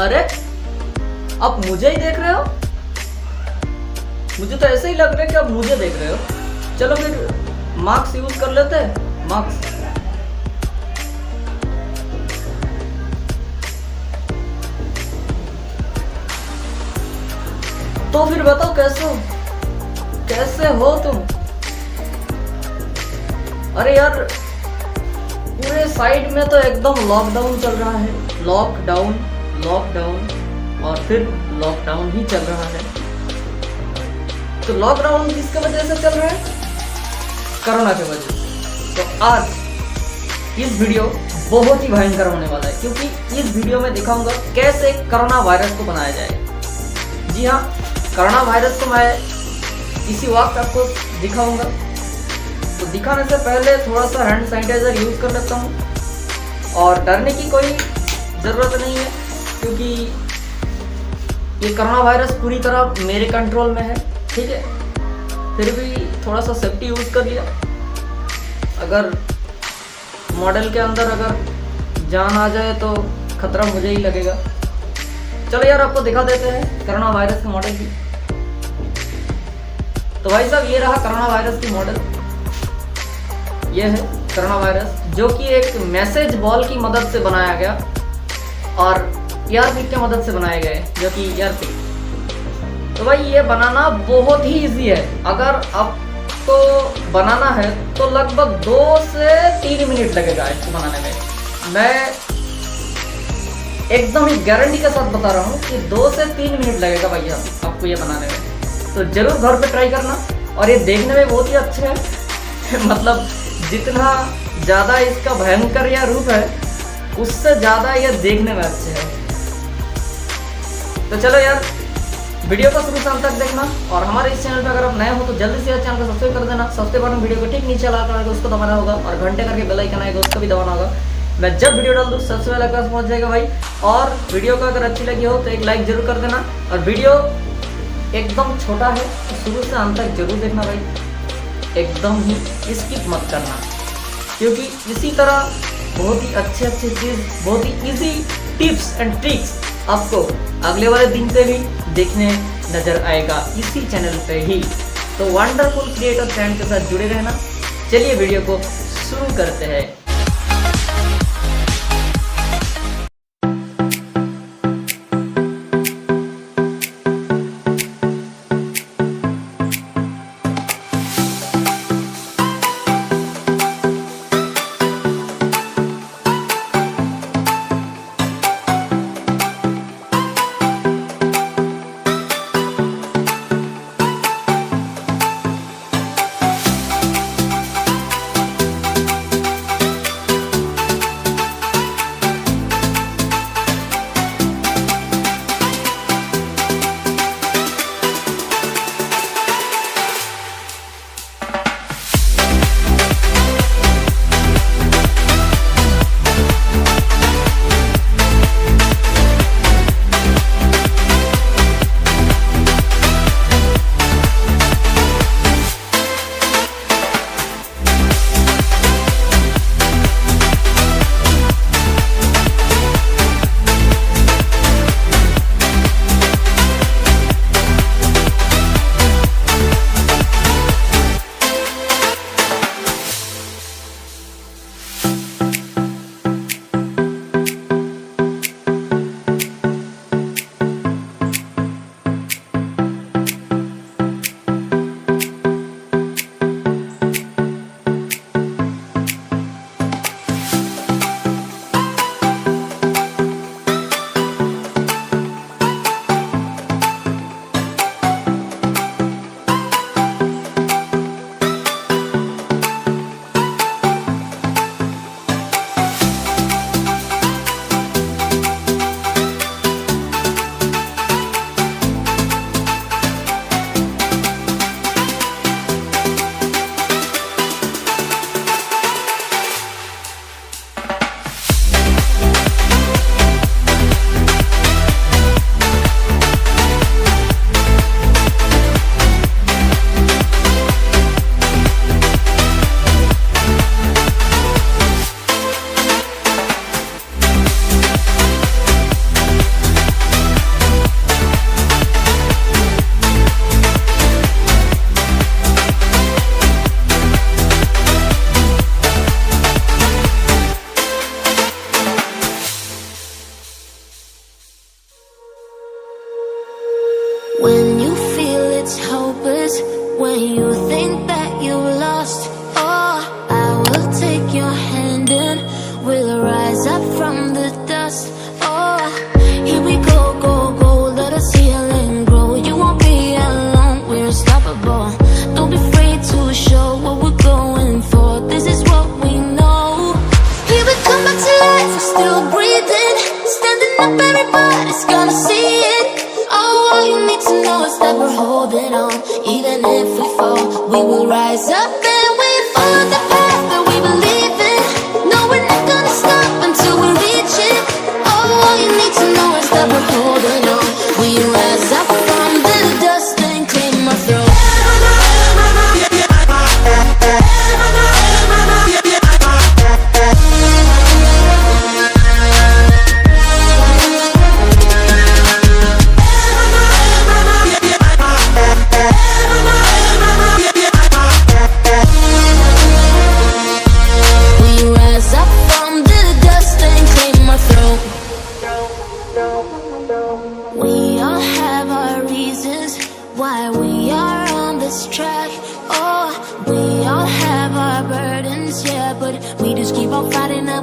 अरे आप मुझे ही देख रहे हो? मुझे तो ऐसे ही लग रहा है कि आप मुझे देख रहे हो। चलो फिर मार्क्स यूज कर लेते हैं। मार्क्स तो फिर बताओ कैसे हो तुम? अरे यार पूरे साइड में तो एकदम लॉकडाउन चल रहा है। लॉकडाउन और फिर लॉकडाउन ही चल रहा है। तो लॉकडाउन किसके वजह से चल रहा है? कोरोना के वजह से। तो आज इस वीडियो बहुत ही भयंकर होने वाला है, क्योंकि इस वीडियो में दिखाऊंगा कैसे कोरोना वायरस को बनाया जाए। जी हाँ, कोरोना वायरस को मैं इसी वक्त आपको दिखाऊंगा। तो दिखाने से पहले थोड़ा सा हैंड सैनिटाइजर यूज कर लेता हूँ। और डरने की कोई ज़रूरत नहीं है, क्योंकि ये कोरोना वायरस पूरी तरह मेरे कंट्रोल में है। ठीक है, फिर भी थोड़ा सा सेफ्टी यूज़ कर लिया। अगर मॉडल के अंदर अगर जान आ जाए तो खतरा मुझे ही लगेगा। चलो यार आपको दिखा देते हैं कोरोना वायरस के मॉडल की। तो भाई साहब ये रहा कोरोना वायरस की मॉडल। ये है कोरोना वायरस, जो कि एक मैसेज बॉल की मदद से बनाया गया और एयरपिक की मदद से बनाया गया है, जो कि एयरपिक। तो भाई ये बनाना बहुत ही इजी है। अगर आपको बनाना है तो लगभग 2 से 3 मिनट लगेगा इसको बनाने में। मैं एकदम ही गारंटी के साथ बता रहा हूँ कि 2 से 3 मिनट लगेगा भाई आपको ये बनाने में। तो जरूर घर पे ट्राई करना। और ये देखने में बहुत ही अच्छा है मतलब जितना ज़्यादा इसका भयंकर या रूप है, उससे ज़्यादा ये देखने में अच्छे है। तो चलो यार वीडियो को शुरू से अंत तक देखना। और हमारे इस चैनल पर अगर आप नए हो तो जल्दी से चैनल को सब्सक्राइब कर देना। सबसे बटन वीडियो को ठीक नीचे लाकर आएगा, उसको दबाना होगा। और घंटे करके बेल आइकन आएगा, उसको भी दबाना होगा। मैं जब वीडियो डाल दूँ सबसे पहले पास पहुँच जाएगा भाई। और वीडियो को अगर अच्छी लगी हो तो एक लाइक जरूर कर देना। और वीडियो एकदम छोटा है तो शुरू से अंत तक जरूर देखना भाई, एकदम ही स्किप मत करना, क्योंकि इसी तरह बहुत ही अच्छे चीज़, बहुत ही इजी टिप्स एंड ट्रिक्स आपको अगले वाले दिन पे भी देखने नजर आएगा इसी चैनल पे ही। तो वंडरफुल क्रिएटर चैनल के साथ जुड़े रहना। चलिए वीडियो को शुरू करते हैं।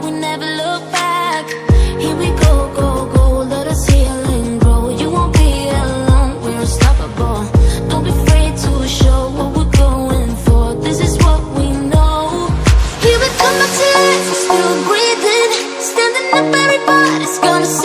we never look back. Here we go, go, go, let us heal and grow. You won't be alone, we're unstoppable. Don't be afraid to show what we're going for. This is what we know. Here we come back to life, we're still breathing. Standing up, everybody's gonna see.